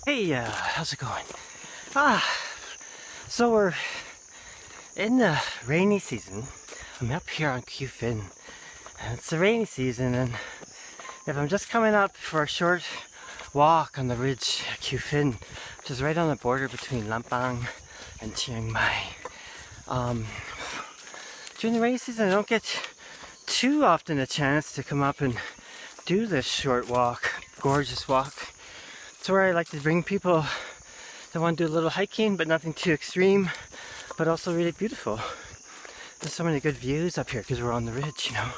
Hey, how's it going? So we're in the rainy season. I'm up here on Kew Fin, and it's the rainy season, and if I'm just coming up for a short walk on the ridge at Kew Fin, which is right on the border between Lampang and Chiang Mai, during the rainy season I don't get too often a chance to come up and do this short walk, gorgeous walk. It's where I like to bring people that want to do a little hiking, but nothing too extreme, but also really beautiful. There's so many good views up here because we're on the ridge, you know.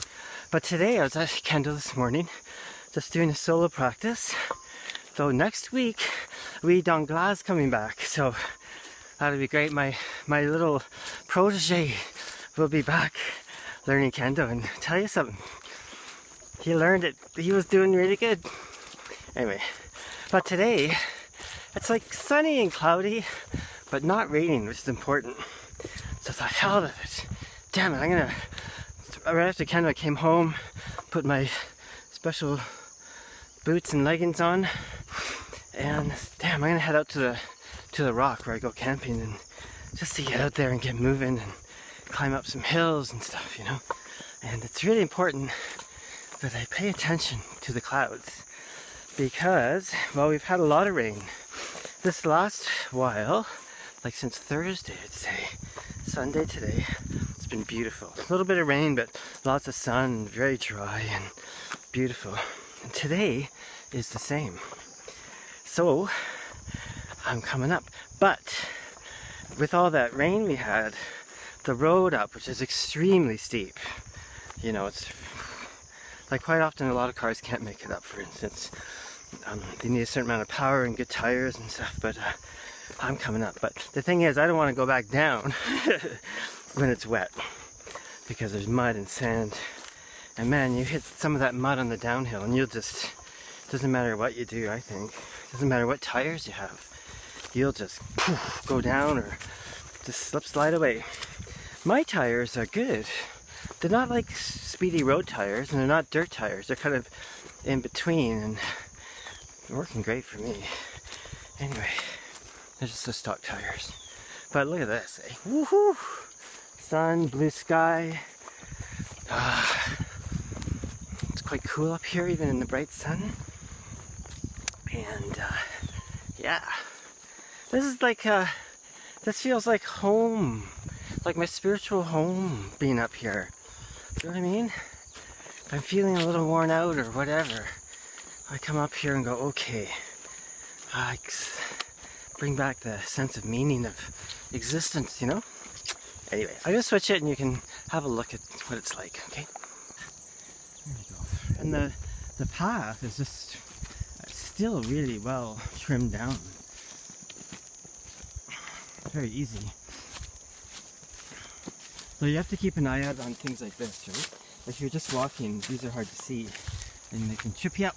But today I was at Kendall this morning, just doing a solo practice. So next week, Lee Dongla's coming back, so that'll be great. My little protege will be back learning Kendo, and tell you something, he learned it. He was doing really good. Anyway. But today, it's like sunny and cloudy, but not raining, which is important. So I thought, hell of it. Damn it, right after Kendall, I came home, put my special boots and leggings on, and damn, I'm gonna head out to the rock where I go camping, and just to get out there and get moving and climb up some hills and stuff, you know. And it's really important that I pay attention to the clouds. Because, well, we've had a lot of rain this last while, like since Thursday, I'd say. Sunday today, it's been beautiful. A little bit of rain, but lots of sun, very dry and beautiful. And today is the same. So, I'm coming up. But, with all that rain we had, the road up, which is extremely steep, you know, it's like quite often a lot of cars can't make it up, for instance. They need a certain amount of power and good tires and stuff, but I'm coming up. But the thing is, I don't want to go back down when it's wet, because there's mud and sand, and man, you hit some of that mud on the downhill and you'll just, doesn't matter what you do, I think, doesn't matter what tires you have, you'll just poof, go down or just slide away. My tires are good. They're not like speedy road tires, and they're not dirt tires. They're kind of in between, and working great for me. Anyway, they're just the stock tires. But look at this, eh? Woohoo! Sun, blue sky. It's quite cool up here, even in the bright sun. And yeah, this is like this feels like home, like my spiritual home being up here. You know what I mean? If I'm feeling a little worn out or whatever, I come up here and go, okay, I bring back the sense of meaning of existence, you know? Anyway, I'm gonna switch it and you can have a look at what it's like, okay? There you go. And the path is just still really well trimmed down. Very easy. So you have to keep an eye out on things like this, right? If you're just walking, these are hard to see, and they can trip you up.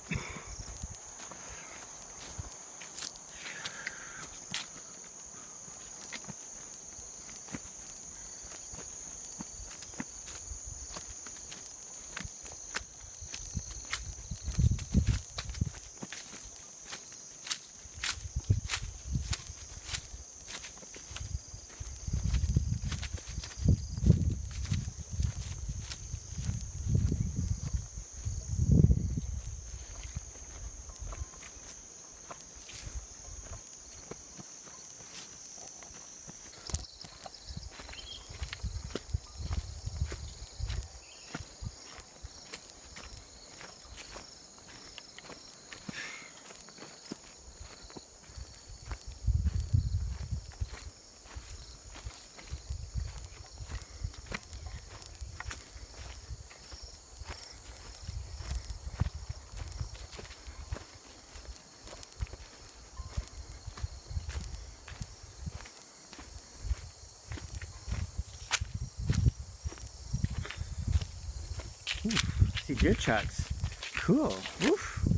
See deer tracks. Cool. Oof.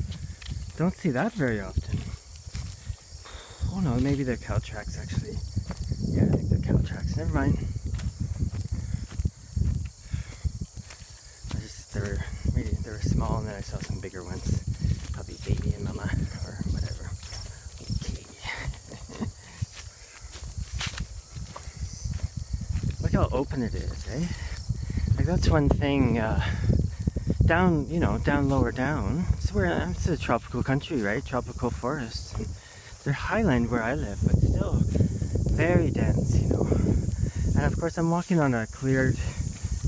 Don't see that very often. Oh no, maybe they're cow tracks actually. Yeah, I think they're cow tracks. Never mind. They were small, and then I saw some bigger ones. Probably baby and mama or whatever. Okay. open it is, eh? Like that's one thing, down, you know, down lower down. It's a tropical country, right? Tropical forests. And they're highland where I live, but still very dense, you know. And of course I'm walking on a cleared,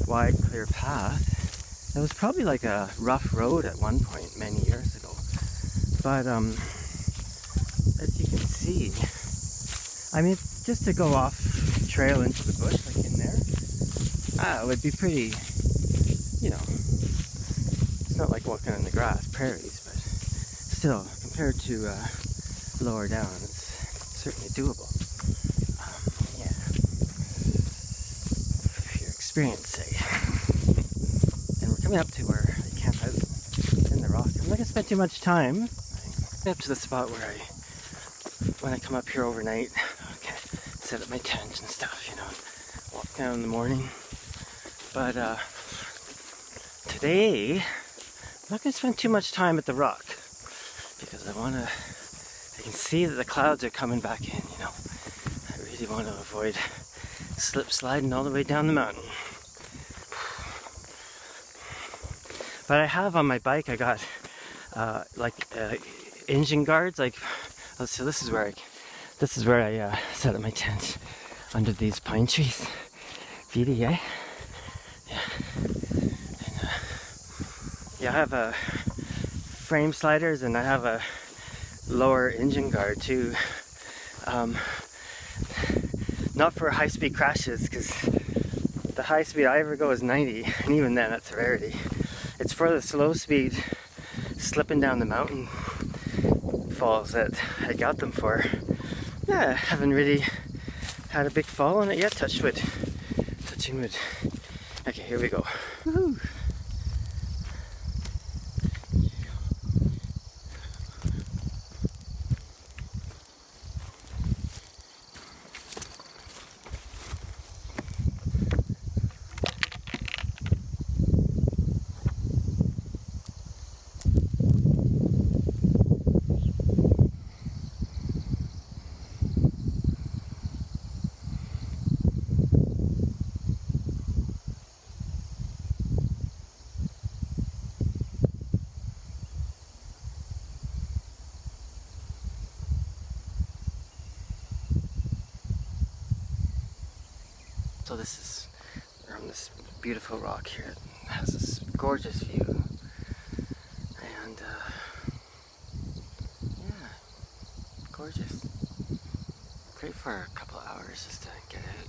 wide, clear path. It was probably like a rough road at one point many years ago. But as you can see, I mean, just to go off trail into the bush, like in there, it would be pretty, you know, it's not like walking on the grass, prairies, but still, compared to lower down, it's certainly doable. Yeah, for your experience sake. And we're coming up to where I camp out in the rock. I'm not gonna spend too much time. Up to the spot where when I come up here overnight, okay, set up my tent and stuff, you know, walk down in the morning. But today, I'm not going to spend too much time at the rock because I can see that the clouds are coming back in, you know. I really want to avoid slip sliding all the way down the mountain. But I have on my bike, I got engine guards, like, so this is where I set up my tent under these pine trees. Beauty, eh? Yeah. And, yeah, I have a frame sliders and I have a lower engine guard too. Not for high-speed crashes, because the high speed I ever go is 90, and even then that's a rarity. It's for the slow speed slipping down the mountain falls that I got them for. Yeah, I haven't really had a big fall on it yet. Touch wood. Touching wood. Okay, here we go. Woohoo! So this is from this beautiful rock here. It has this gorgeous view. And yeah, gorgeous. Great for a couple of hours just to get out.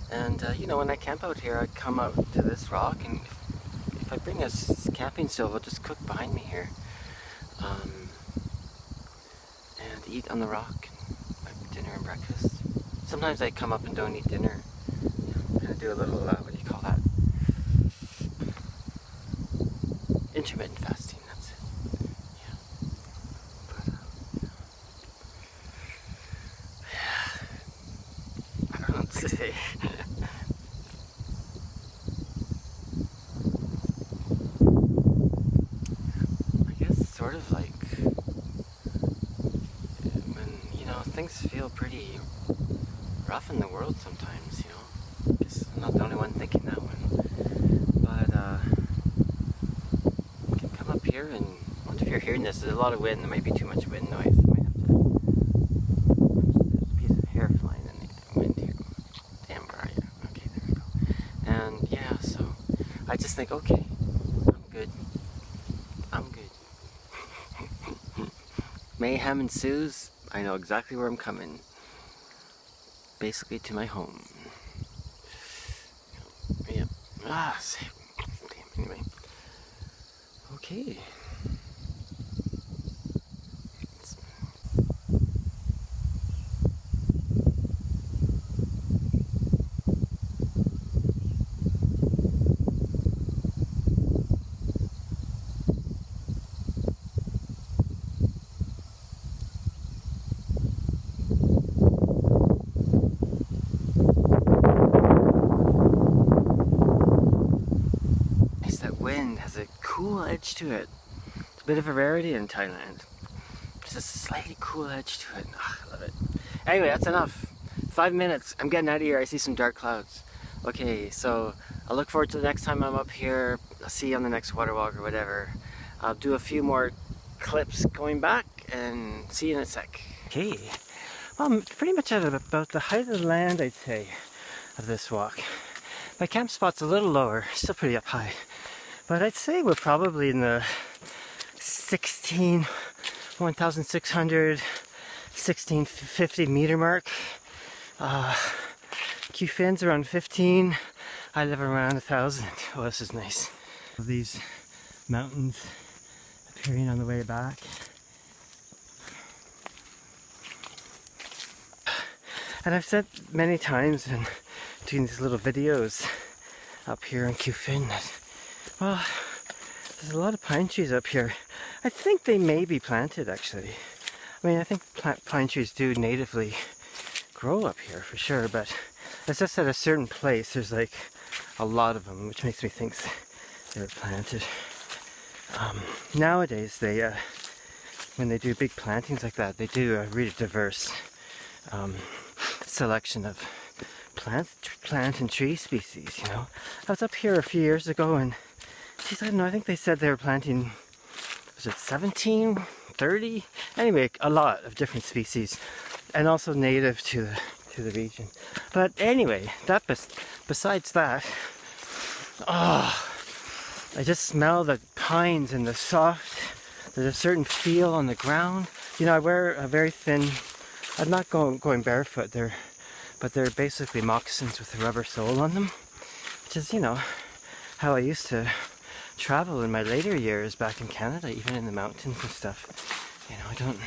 And you know, when I camp out here, I come out to this rock, and if I bring a camping stove, I'll just cook behind me here. And eat on the rock, like dinner and breakfast. Sometimes I come up and don't eat dinner. Do a little, what do you call that? Intermittent fasting, that's it. Yeah. But, yeah. I don't know what to say. I guess sort of like when, you know, things feel pretty rough in the world sometimes, you know. I'm not the only one thinking that one, but you can come up here, and I wonder if you're hearing this. There's a lot of wind. There might be too much wind noise. I might have to watch. There's a piece of hair flying in the wind here. Damn, where are you? Okay, there we go. And yeah, so I just think, okay, I'm good. I'm good. Mayhem ensues. I know exactly where I'm coming. Basically to my home. Yeah. Safe. Damn, anyway. Okay. Has a cool edge to it. It's a bit of a rarity in Thailand. Just a slightly cool edge to it. I love it. Anyway, that's enough. 5 minutes. I'm getting out of here. I see some dark clouds. Okay, so I look forward to the next time I'm up here. I'll see you on the next water walk or whatever. I'll do a few more clips going back and see you in a sec. Okay, well, I'm pretty much at about the height of the land, I'd say, of this walk. My camp spot's a little lower, still pretty up high, but I'd say we're probably in the 1,600, 1,650 meter mark. Cufin's around 15. I live around 1,000. Oh, this is nice. These mountains appearing on the way back. And I've said many times in doing these little videos up here in Cufin that, well, there's a lot of pine trees up here. I think they may be planted actually. I mean, I think pine trees do natively grow up here for sure, but it's just at a certain place there's like a lot of them, which makes me think they were planted. Nowadays they, when they do big plantings like that, they do a really diverse selection of plant and tree species, you know. I was up here a few years ago and, geez, I don't know, I think they said they were planting, was it 17, 30? Anyway, a lot of different species, and also native to the region. But anyway, besides that, I just smell the pines and the soft, there's a certain feel on the ground. You know, I wear a very thin, I'm not going barefoot, but they're basically moccasins with a rubber sole on them, which is, you know, how I used to travel in my later years back in Canada, even in the mountains and stuff. You know, I'm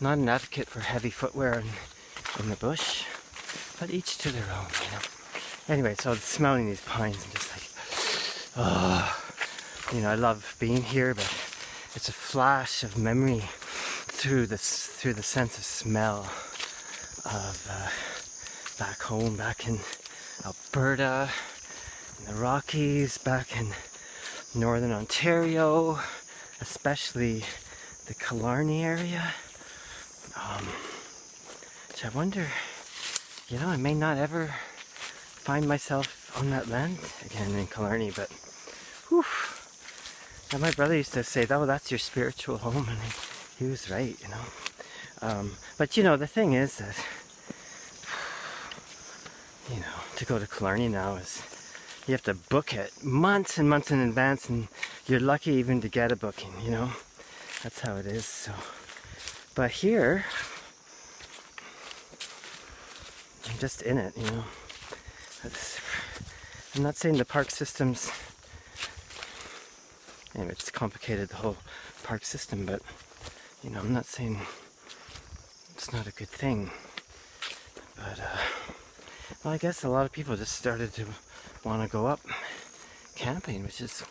not an advocate for heavy footwear in the bush, but each to their own, you know. Anyway, so smelling these pines, I'm just like, oh, you know, I love being here, but it's a flash of memory through the sense of smell of back home, back in Alberta, in the Rockies, back in northern Ontario, especially the Killarney area. Which I wonder, you know, I may not ever find myself on that land again in Killarney, but whew. And my brother used to say, oh, that's your spiritual home, and he was right, you know. But you know, the thing is that, you know, to go to Killarney now is, you have to book it months and months in advance, and you're lucky even to get a booking, you know. That's how it is. So, but here, I'm just in it, you know. I'm not saying the park systems, anyway, it's complicated, the whole park system, but, you know, I'm not saying it's not a good thing. But, well, I guess a lot of people just started to want to go up camping, which is,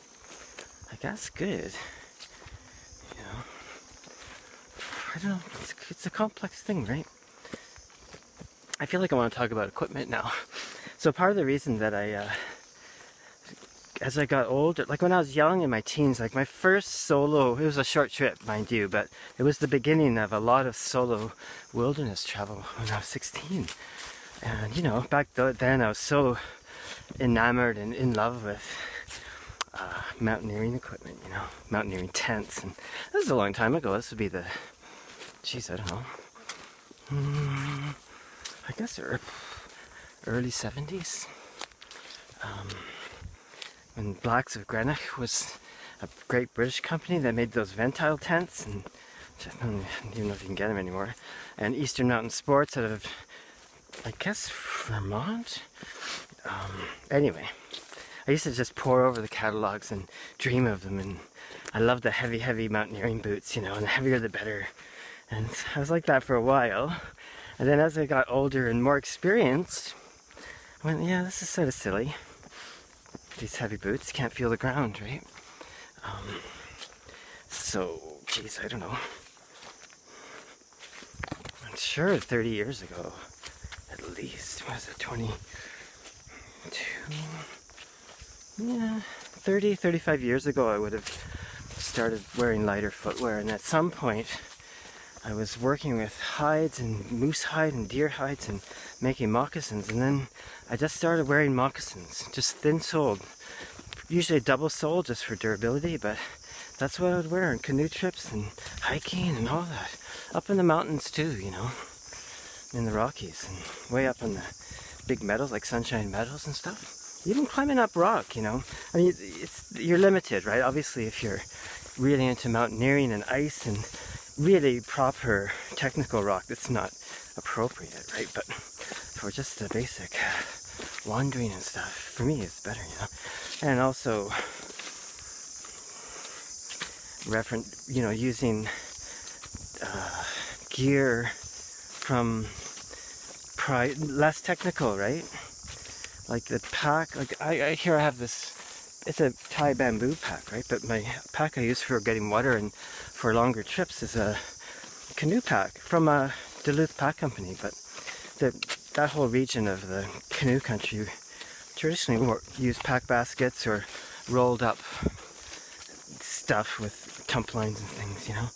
I guess, good. You know, I don't know, it's a complex thing, right? I feel like I want to talk about equipment now. So part of the reason that as I got older, like when I was young in my teens, like my first solo, it was a short trip, mind you, but it was the beginning of a lot of solo wilderness travel when I was 16. And, you know, back then I was so enamored and in love with mountaineering equipment, you know, mountaineering tents. And this is a long time ago. This would be the, geez, I don't know. I guess early 70s. When Blacks of Greenock was a great British company that made those Ventile tents, and I don't even know if you can get them anymore. And Eastern Mountain Sports out of, I guess, Vermont? Anyway, I used to just pore over the catalogs and dream of them, and I loved the heavy mountaineering boots, you know, and the heavier the better. And I was like that for a while. And then as I got older and more experienced, I went, yeah, this is sort of silly. These heavy boots can't feel the ground, right? So, geez, I don't know. I'm sure 30 years ago, at least, was it 22? Yeah, 30, 35 years ago I would have started wearing lighter footwear, and at some point I was working with hides and moose hide and deer hides and making moccasins, and then I just started wearing moccasins, just thin-soled, usually double-soled just for durability, but that's what I would wear on canoe trips and hiking and all that. Up in the mountains too, you know, in the Rockies and way up in the big meadows like Sunshine Meadows and stuff. Even climbing up rock, you know. I mean, you're limited, right? Obviously, if you're really into mountaineering and ice and really proper technical rock, that's not appropriate, right? But for just the basic wandering and stuff, for me it's better, you know. And also using gear from less technical, right? Like the pack, like I have this, it's a Thai bamboo pack, right? But my pack I use for getting water and for longer trips is a canoe pack from a Duluth pack company. But that whole region of the canoe country traditionally use pack baskets or rolled up stuff with tump lines and things, you know.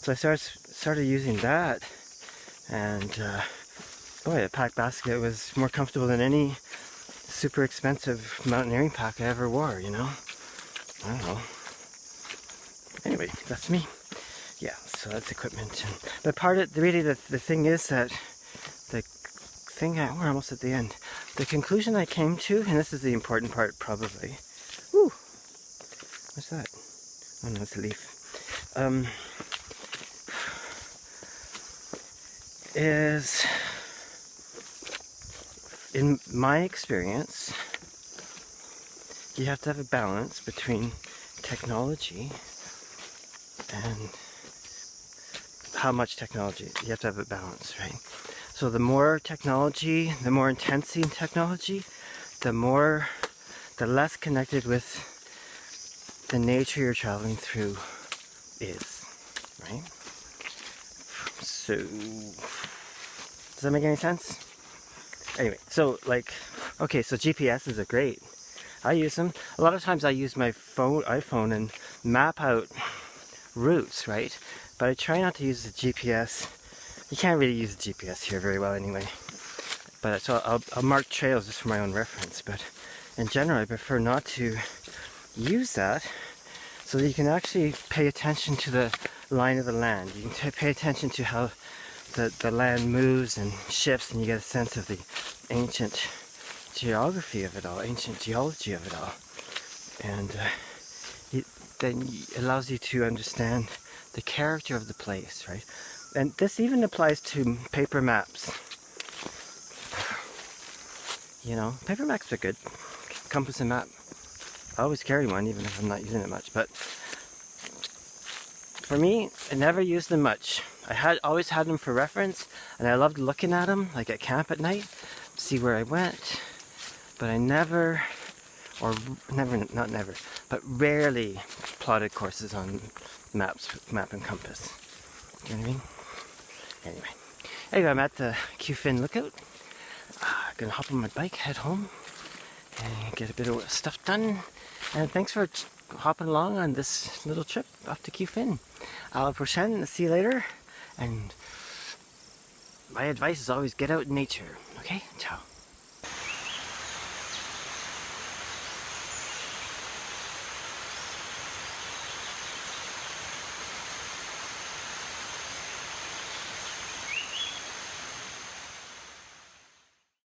So I started using that, and boy, a pack basket was more comfortable than any super expensive mountaineering pack I ever wore, you know. I don't know. Anyway, that's me. Yeah, so that's equipment. But the thing is that we're almost at the end. The conclusion I came to, and this is the important part probably. Woo! What's that? Oh no, it's a leaf. Is, in my experience, you have to have a balance between technology and how much technology. You have to have a balance, right? So the more technology, the more intensity in technology, the less connected with the nature you're traveling through is, right? So, does that make any sense? Anyway, so okay, so GPSs are great. I use them. A lot of times I use my iPhone and map out routes, right? But I try not to use the GPS. You can't really use the GPS here very well anyway. But so I'll mark trails just for my own reference. But in general, I prefer not to use that, so that you can actually pay attention to the line of the land. You can pay attention to how the land moves and shifts, and you get a sense of the ancient geography of it all, ancient geology of it all. And then it allows you to understand the character of the place, right? And this even applies to paper maps. You know, paper maps are good. Compass and map. I always carry one, even if I'm not using it much. But for me, I never used them much. I always had them for reference, and I loved looking at them, like at camp at night, see where I went. But I rarely plotted courses on map and compass. Do you know what I mean? Anyway, I'm at the Q-Fin Lookout. Gonna hop on my bike, head home, and get a bit of stuff done. And thanks for hopping along on this little trip off to Q-Fin. I'll see you later. And my advice is always get out in nature. Okay? Ciao.